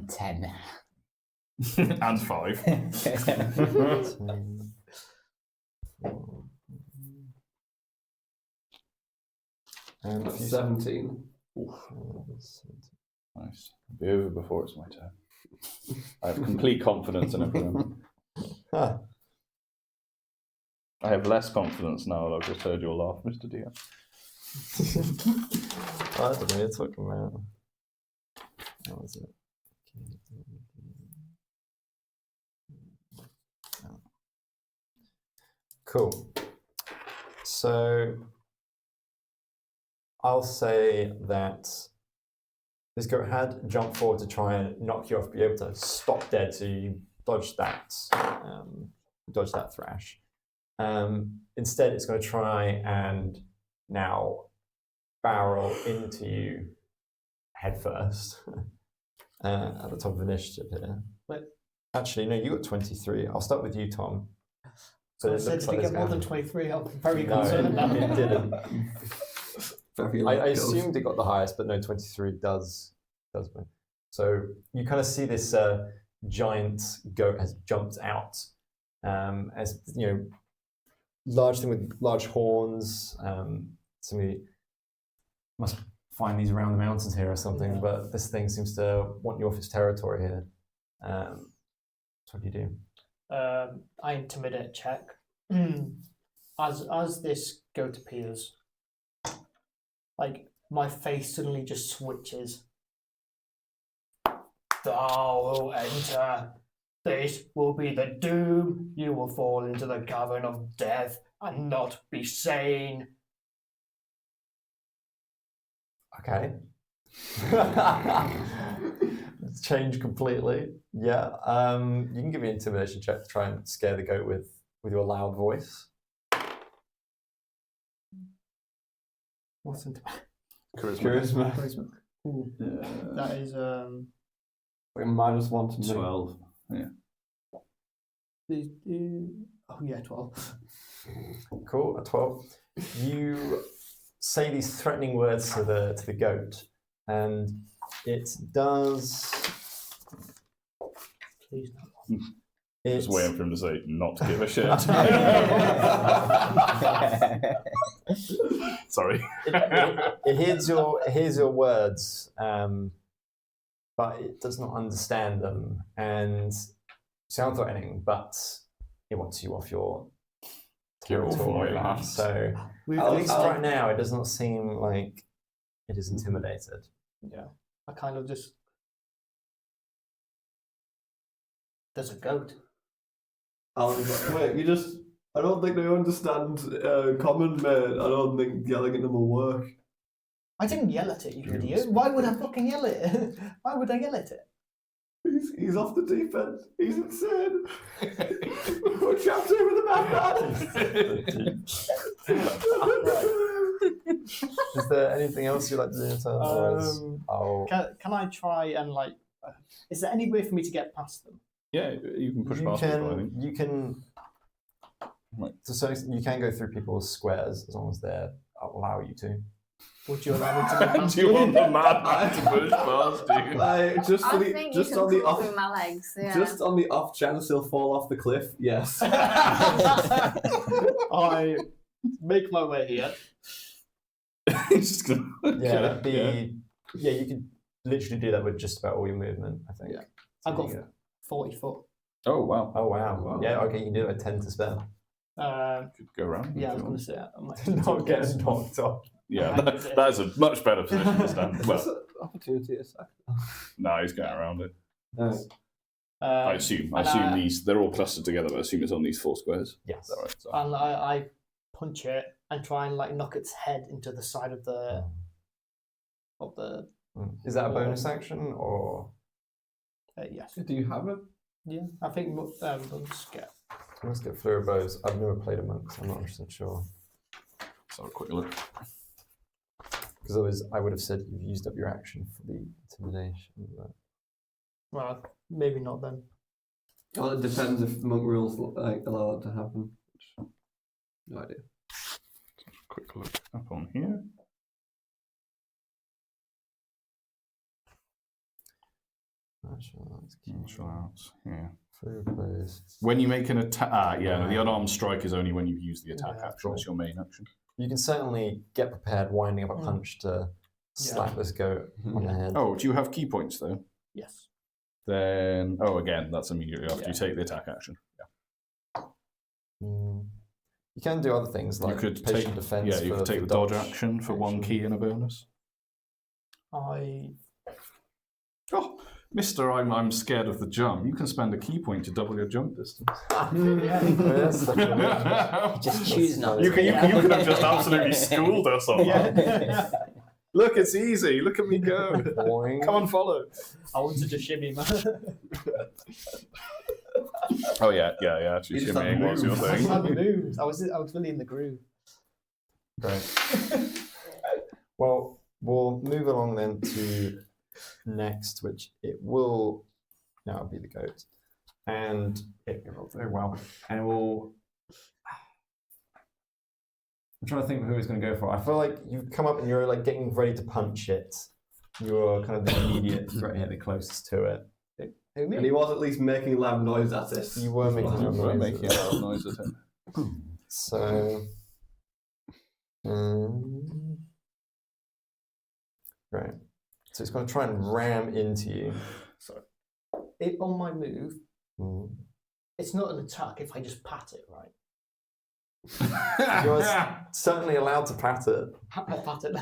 10. And 5. 10. 4. And That's if you 17. Nice. I'll be over before it's my turn. I have complete confidence in everyone. Huh. I have less confidence now that I've just heard your laugh, Mr. Dion. I don't know what you're talking about. How was it? Cool. So I'll say that this goat had jumped forward to try and knock you off, be able to stop dead, so you dodge that thrash. Instead, it's going to try and now barrel into you head first at the top of initiative here. Wait. Actually, no, you got 23. I'll start with you, Tom. So I said, did it get more than 23? I'm very concerned now. It didn't. Very I light assumed it got the highest, but no, 23 does win. So you kind of see this giant goat has jumped out, as you know, large thing with large horns. Somebody must find these around the mountains here or something, but this thing seems to want you off its territory here. So what do you do? I intimidate check. As this goat appears, like my face suddenly just switches. Thou will enter. This will be the doom. You will fall into the cavern of death and not be sane. Okay. It's changed completely. Yeah. You can give me an intimidation check to try and scare the goat with your loud voice. What's intimidation? Charisma. Ooh, that is Like -1 to me. 12. Yeah. oh yeah, 12. Cool. A 12. You say these threatening words to the goat, and it does. Please not. Just waiting for him to say, not to give a shit. Sorry. It hears your words, but it does not understand them, and sound threatening, but it wants you off your territory. So at least right now, it does not seem like it is intimidated. Yeah, I kind of just. There's a goat. Wait, you just. I don't think they understand common, mate. I don't think yelling at them will work. I didn't yell at it, you idiot. Why would I fucking yell at it? Why would I yell at it? He's off the deep end. He's insane. We're trapped here with a madman. Is there anything else you'd like to do in terms Can I try and like? Is there any way for me to get past them? Yeah, you can push past people, I think. You can. Right. So you can go through people's squares as long as they allow you to. Would you allow me to get past Do you want the madman to push past you? Like, just for I the, think just you can on the crawl off, through my legs. Yeah. just on the off chance he'll fall off the cliff. Yes. I make my way here. He's just gonna. Yeah, that'd be. Yeah, you could literally do that with just about all your movement, I think. Yeah. So I've got you go. 40 foot. Oh wow. Oh wow. Yeah, okay, you can do it with 10 to spare. Could go around. Yeah, I was if you going want. to say that. I might Not getting knocked off. Yeah, that is a much better position to stand. That's Well, an opportunity attack. no, he's going around it. Nice. I assume and, these, they're all clustered together, but I assume it's on these 4 squares. Yes. Is that right? So, And I punch it and try and like knock its head into the side of the. Is that a bonus action or? Yes. Do you have it? Yeah, I think monks get. Let's get Fleur Bows. I've never played a monk, so I'm not 100% sure. let's have a quick look. Because otherwise, I would have said you've used up your action for the intimidation. But... Well, maybe not then. Well, it depends if monk rules like allow it to happen. No idea. Quick look up on here. Martial arts. Martial arts. Yeah. When you make an attack, no, the unarmed strike is only when you use the attack action cool. as your main action. You can certainly get prepared, winding up a punch to slap this goat on the head. Oh, do you have key points though? Yes. Then, again, that's immediately after you take the attack action. Yeah. You can do other things like you could patient take, defense. Yeah, you could take the dodge action for one action. key and a bonus. Oh, Mister, I'm scared of the jump. You can spend a key point to double your jump distance. Just choose not You to. could have just absolutely schooled us on that. Look, it's easy. Look at me go. Boing. Come on, follow. I wanted to shimmy, man. Oh yeah. Actually, You just had shimmying was your moves. I thing. had moves. I was really in the groove. Great. Well, we'll move along then to next, which it will now be the goat, and it rolled very well, and we'll. I'm trying to think of who it's going to go for. I feel like you come up and you're like getting ready to punch it. You're kind of the immediate threat here, the closest to it. And he was at least making loud noise at it. You were making You loud were noises. making a loud noise at it. So, right. So it's going to try and ram into you. Sorry. On my move, it's not an attack if I just pat it, right? You're certainly allowed to pat it. Pat it.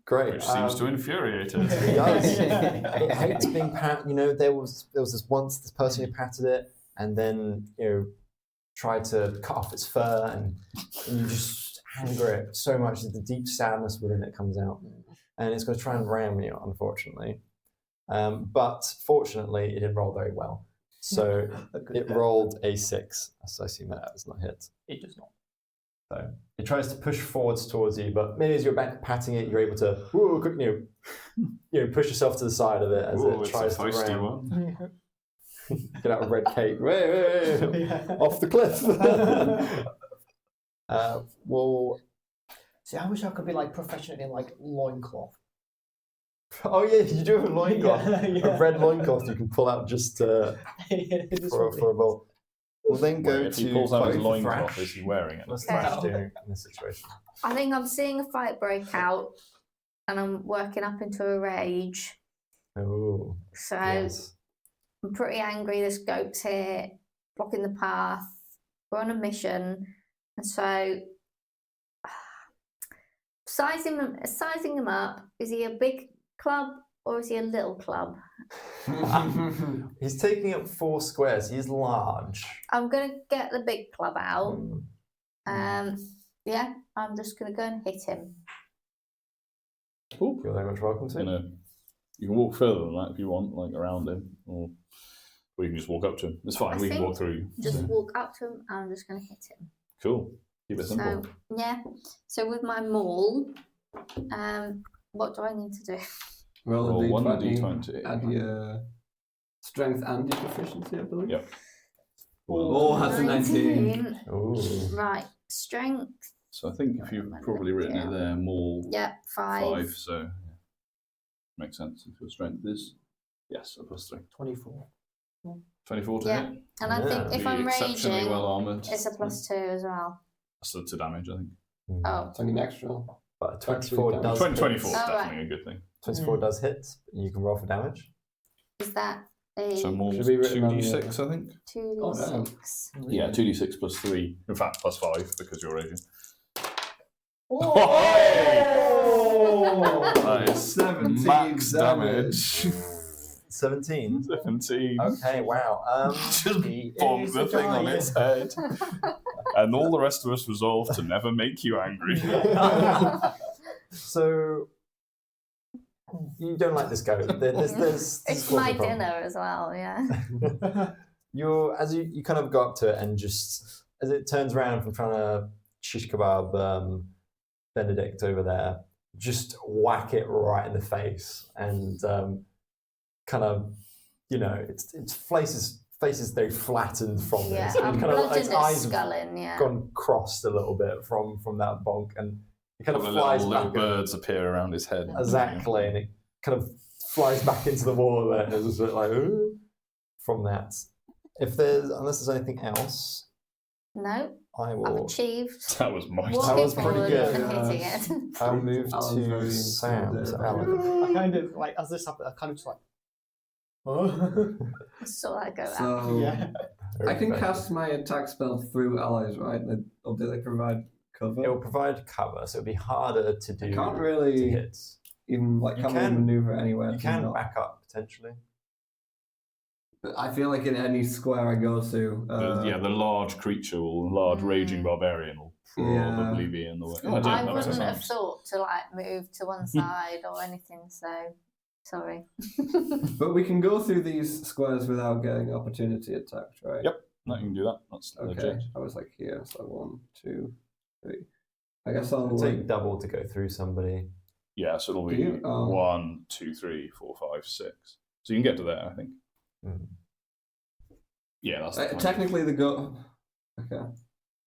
Great. Which seems to infuriate it. It does. Yeah. It hates being pat. You know, there was this person who patted it, and then tried to cut off its fur, and you just anger it so much that the deep sadness within it comes out, and it's going to try and ram you, unfortunately. But fortunately, it didn't roll very well. So it rolled a 6. So I assume that does not hit. It does not. So it tries to push forwards towards you, but maybe as you're back patting it, you're able to push yourself to the side of it as it tries to ram. One. Get out a red cape. Wait. Off the cliff. Well, See, I wish I could be like professional in like loincloth. oh yeah, you do have a loincloth. Yeah. A red loincloth you can pull out just for a bolt. We'll then go Wait, if to he pulls out his fight for loincloth, Thrash. is he wearing it? What's Okay. Thrash doing in this situation? I think I'm seeing a fight break out and I'm working up into a rage. Oh, So yes. I'm pretty angry. This goat's here, blocking the path. We're on a mission. And so sizing him up, is he a big club or is he a little club? He's taking up 4 squares. He's large. I'm going to get the big club out. Mm. Yeah, I'm just going to go and hit him. Cool. You're very much welcome to. You can walk further than that if you want, like around him, or you can just walk up to him. It's fine. I We can think walk through you. Just walk up to him and I'm just going to hit him. Cool. Keep it simple. So, yeah. So with my maul, what do I need to do? Roll Roll a one D20. D20. Add your strength and your proficiency, I believe. Yep. Oh, that's a 19. Ooh. Right. Strength. So I think if you've probably written it there, more Yep. 5. so yeah. Makes sense. If your strength is, yes, a +3. 24. 24 to Yeah. hit. And I think Yeah. if I'm Exceptionally raging, well armoured. it's a +2 as well. That's to damage, I think. Oh. It's only an extra roll. But 24 Actually, does 24 is Oh, definitely right. a good thing. 24 does hit. You can roll for damage. Is that a So more Should be written on the- 2d6, I think. 2d6? Yeah, 2d6 +3. In fact, +5 because you're raging. That is 17 max damage. damage. 17. 17. Okay, wow. Just bonk the thing on its head. And all the rest of us resolve to never make you angry. So you don't like this goat. There's It's causing my a problem. dinner as well, yeah. As you kind of go up to it and just as it turns around from trying to shish kebab Benedict over there, just whack it right in the face and kind of its face is very flattened from Yeah, this. I'm And kind of bludgeoned its its eyes skull in, yeah. have gone crossed a little bit from that bonk, and it kind of All the flies little back. birds appear around his head. Exactly, and it kind of flies back into the water and is just like, ooh, from that. Unless there's anything else, No, I I've will. achieved. That was mighty. That Walking was pretty forward good. and hitting it. I'll move Alan's to very Sam. good. So Alan. I kind of like as this happened. I kind of just like, oh. Saw that go out. So Yeah. I can cast my attack spell through allies, right? Or do they provide cover? It will provide cover, so it'll be harder to do. I can't to really hit. even You can't can- really maneuver anywhere. You to can not- back up potentially. But I feel like in any square I go to, The large creature, large raging barbarian will probably be in the way. I that makes wouldn't have sense. thought to like move to one side or anything. So sorry. But we can go through these squares without getting opportunity attacked, right? Yep. No, you can do that. That's Okay. legit. I was like here, so 1, 2, 3. I guess I'll It'll take double to go through somebody. Yeah, so it'll be Do you? Oh. 1, 2, 3, 4, 5, 6. So you can get to there, I think. Mm. Yeah, that's the technically the go. Okay.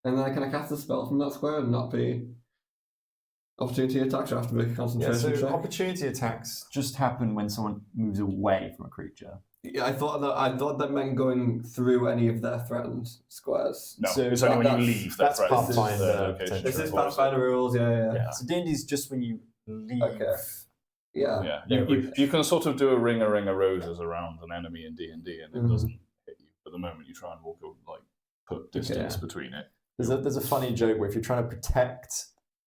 And then can I cast a spell from that square and not be opportunity attacks? I have to make a Yeah, concentration so check. opportunity attacks just happen when someone moves away from a creature. Yeah, I thought that meant going through any of their threatened squares. No, So it's only when you that's- leave that that's threat. Pathfinder their location. potential. This is Sure. Pathfinder rules, yeah. Yeah. So D&D's just when you leave. Okay. Yeah. Yeah, Yeah, you can sort of do a ring of roses around an enemy in D&D and it doesn't hit you. But the moment you try and walk, like put distance Yeah. between it. There's a funny joke where if you're trying to protect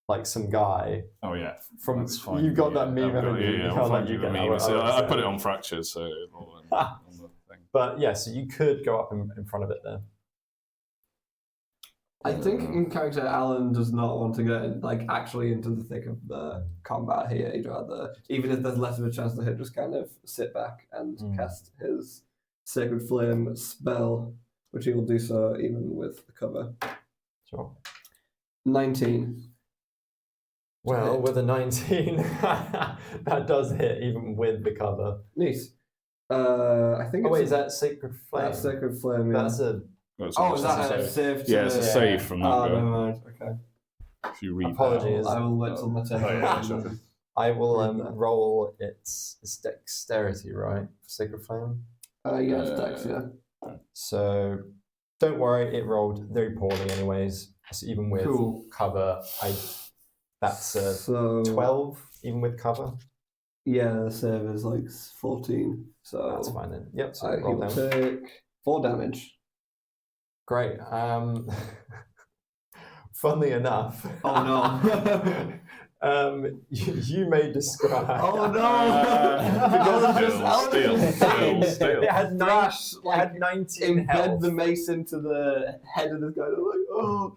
like some guy Oh yeah, from, that's fine. you've got Yeah, that meme, I've got- haven't you? Yeah, You I'll can't find let you you the get meme. out. So I put it on fractures, so on the thing. But yeah, so you could go up in front of it there. I think in character, Alan does not want to get actually into the thick of the combat here. He'd rather, even if there's less of a chance to hit, just kind of sit back and cast his Sacred Flame spell, which he will do so even with the cover. Sure. 19. Well, hit. with a 19, that does hit even with the cover. Neat. I think Oh it's wait, is that Sacred Flame? that's Sacred Flame. Yeah. That's a. Oh, is that a save? Yeah, it's a save from that Oh, go. never mind. Okay. If you read Apologies. I will wait till my turn. Oh, yeah, sure. I will Read that. roll its dexterity, right? For Sacred Flame. Yeah, it's Dex, yeah. So don't worry, it rolled very poorly, anyways. So even with Cool. cover, that's a So 12, even with cover. Yeah, the save is like 14. So That's fine then. Yep. So he roll will down. take 4 damage. Great. Funnily enough. Oh no. You may describe. Oh no! Still. It had Thrash, it had 19 embed health. the mace into the head of this guy. They're like, oh,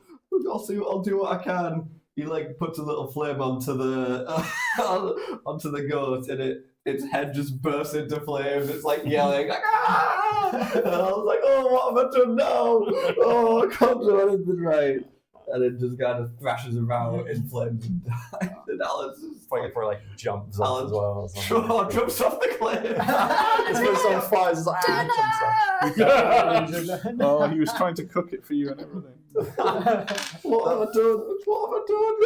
I'll do what I can. He puts a little flame onto the onto the goat, and its head just bursts into flames. It's yelling, ah! And I was like, oh, what have I done now? Oh, I can't do anything right. And it just kind of thrashes around in flames and dies. And Alan's just Probably jumps off as well. Or something. sure, jumps off the cliff. It's first on fire. It's like, jumps off. Oh, he was trying to cook it for you and everything. What have I done? What have I done?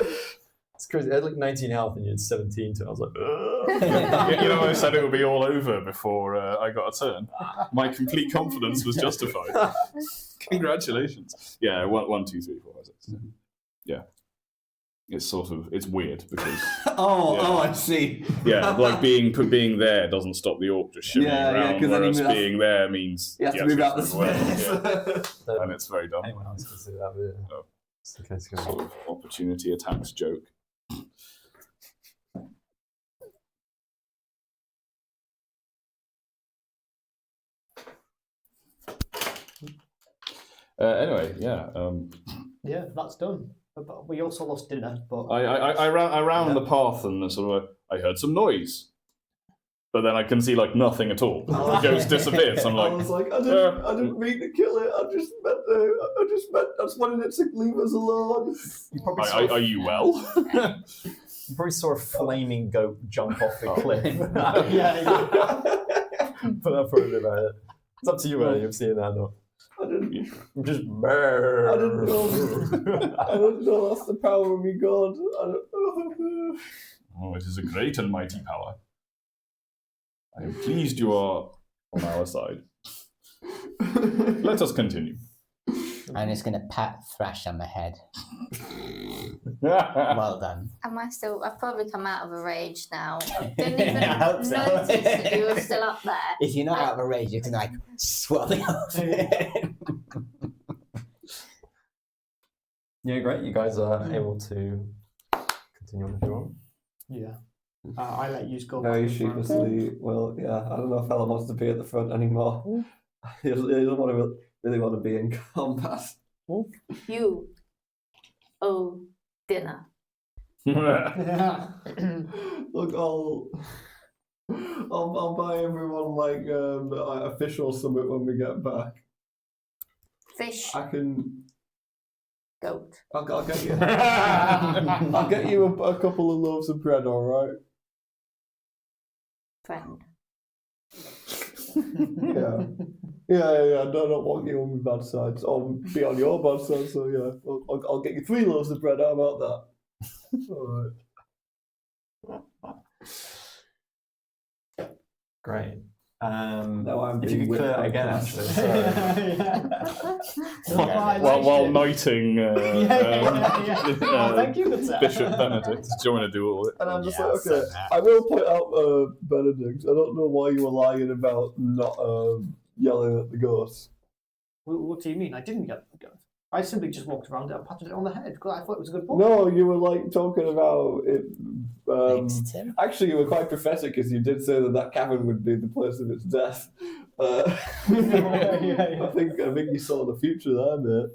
It's crazy. It had 19 health and you had 17 to it. I was like, ugh. You know, I said it would be all over before I got a turn. My complete confidence was justified. Congratulations. Yeah, 1, 2, 3, 4, 5, 6. Yeah. It's weird because I see. being there doesn't stop the orc just shimmying around, 'cause then whereas he moves- being there means You have to move out the space. Yeah. And it's very dumb. Anyone else can see that, but yeah. Oh. It's okay, it's good. Sort of opportunity attacks joke. Anyway, yeah. Yeah, that's done. But we also lost dinner. But I ran the path and I heard some noise, but then I can see nothing at all. The ghost disappeared. So I'm I was like, I didn't mean to kill it. I just wanted it to leave us alone. You probably saw, are you well? you probably saw a flaming goat jump off the cliff. yeah. But that's probably about it. It's up to you, whether you've seen that or not. I didn't Just know. I don't know. That's the power of me, God. I don't know. Oh, it is a great and mighty power. I am pleased you are on our side. Let us continue. I'm just gonna pat Thrash on the head. Well done. Am I still? I've probably come out of a rage now. I didn't even I hope so. notice that you were still up there. If you're not out of a rage, you can like swell the outfit. Yeah, great. You guys are able to continue on if you want. Yeah. I let you go. Very back in front. sheepishly. Well, yeah, I don't know if Ella wants to be at the front anymore. He doesn't want to really want to be in combat. You owe dinner. Yeah. Look, I'll buy everyone like a fish or something when we get back. Fish, I can. goat. I'll get you. I'll get you a couple of loaves of bread. All right. Friend. Yeah. Yeah. I don't want you on my bad side. I'll be on your bad side. So yeah, I'll get you 3 loaves of bread. How about that? All right. Great. Now I'm If you being could clear whipped that by again, Khas. actually. While knighting Thank you, good sir. Bishop Benedict. Do you want to do all of it? And I'm just Yeah, like, I'll okay, send that. I will point out, Benedict, I don't know why you were lying about not yelling at the ghost. What do you mean? I didn't get the goat. I simply just walked around and patted it on the head because I thought it was a good boy. No, you were like talking about it. Thanks, Tim. Actually, you were quite prophetic because you did say that cavern would be the place of its death. I think you saw the future there, mate.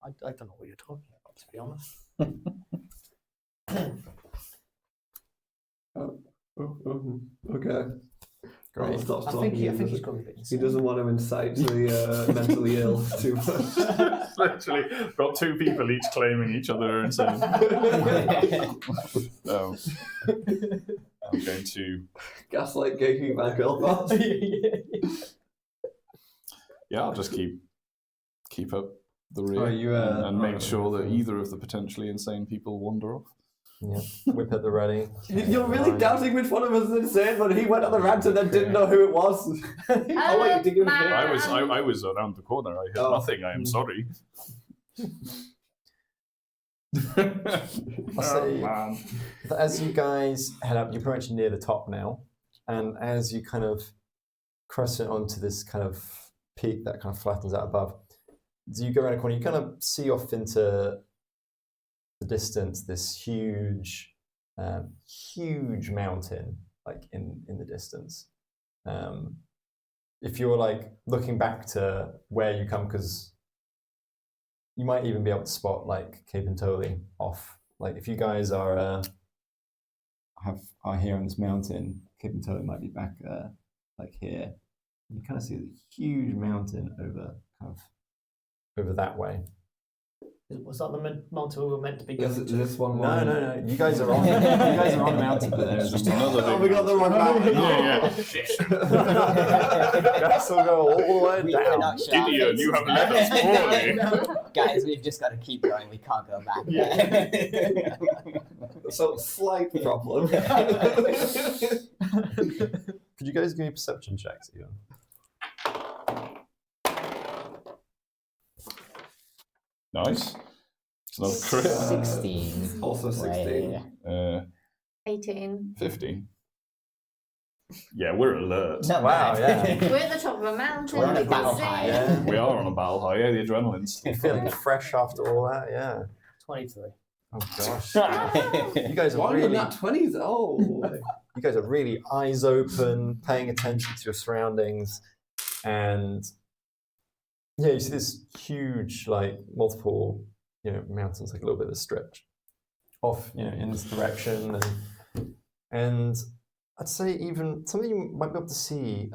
I don't know what you're talking about, to be honest. Okay. Great. I'll stop I talking. think he's going to be He insane. doesn't want to incite the mentally ill too much. Literally, got 2 people each claiming each other are insane. I'm going to. Gaslight gaking back up. Yeah, I'll just keep up the rear Oh, you, and make right, sure that okay. either of the potentially insane people wander off. Yeah. Whip at the ready. You're really doubting which one of us is insane, but he went on the rant and then didn't know who it was. Oh wait, you did give him a I was around the corner. I heard Oh. nothing. I am sorry. I'll say, man. that as you guys head up, you're pretty much near the top now, and as you kind of crescent onto this kind of peak that kind of flattens out above, as you go around a corner, you kind of see off into the distance this huge mountain, like in the distance. If you're like looking back to where you come, because you might even be able to spot like Cape Antoli off. Like if you guys are here on this mountain, Cape Antoli might be back like here. You kind of see the huge mountain over that way. Was that the mountain we were meant to be Is going to? this one? No. You guys are on. You guys are on a mountain, but there's Just just another Oh, big we got the wrong mountain. Yeah. Guys will go all the way We're down. not sure. Gideon, you have led us poorly. Guys, we've just got to keep going. We can't go back. So slight problem. Could you guys give me perception checks, even? Nice. It's another crit. 16. Also 16. 18. 15. Yeah, we're alert. Not Wow, bad. We're at the top of a mountain. We're on a we can battle see. high. Yeah. We are on a battle high. Yeah, the adrenaline's. You're feeling fresh after all that, yeah. 23. Oh gosh. You guys are Why are you really, not 20s? Oh. you guys are really eyes open, paying attention to your surroundings, and yeah, you see this huge, like multiple, mountains, like a little bit of a stretch off, in this direction, and I'd say even something you might be able to see,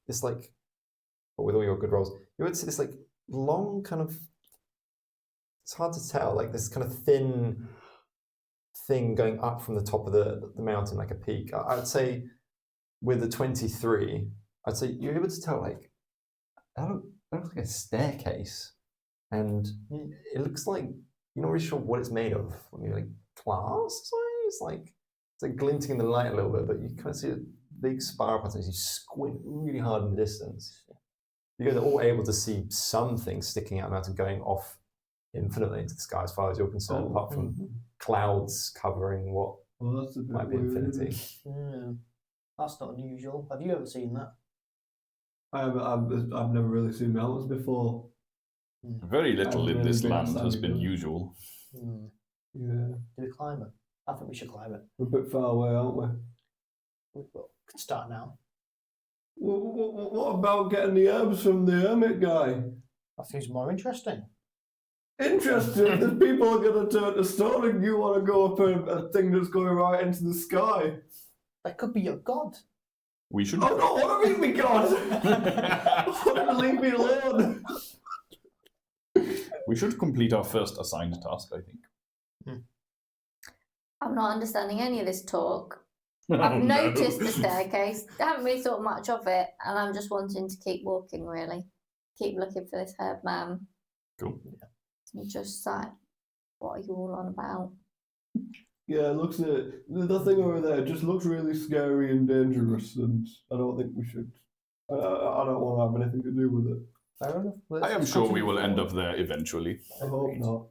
this like, with all your good rolls, you would see this like long kind of. It's hard to tell, like this kind of thin thing going up from the top of the mountain, like a peak. I'd say with the 23, I'd say you're able to tell, like, that looks like a staircase. And it looks like, you're not really sure what it's made of. Maybe like glass or something? It's like glinting in the light a little bit, but you kind of see it big spiral patterns. You squint really hard in the distance. You guys are all able to see something sticking out of the mountain going off infinitely into the sky as far as you're concerned, apart from clouds covering what Well, that's a bit might be weird. infinity. Yeah. That's not unusual. Have you ever seen that? I've never really seen mountains before. Very little in really this been land has standing been there. usual. Hmm. Yeah, Do we climb it? I think we should climb it. we're a bit far away, aren't we? We can start now. What about getting the herbs from the hermit guy? I think it's more interesting. Interesting. The people are going to turn to stone, and you want to go up a thing that's going right into the sky. That could be your god. We should. I don't want to meet me, God. I want him to leave me alone. We should complete our first assigned task, I think. I'm not understanding any of this talk. Oh, I've no. noticed the staircase. I haven't really thought much of it, and I'm just wanting to keep walking, really. Keep looking for this herb man. Cool. And just like, what are you all on about? Yeah, it looks the thing over there just looks really scary and dangerous, and I don't think we should. I don't want to have anything to do with it. Fair enough. I am sure we will end up there eventually. I hope not.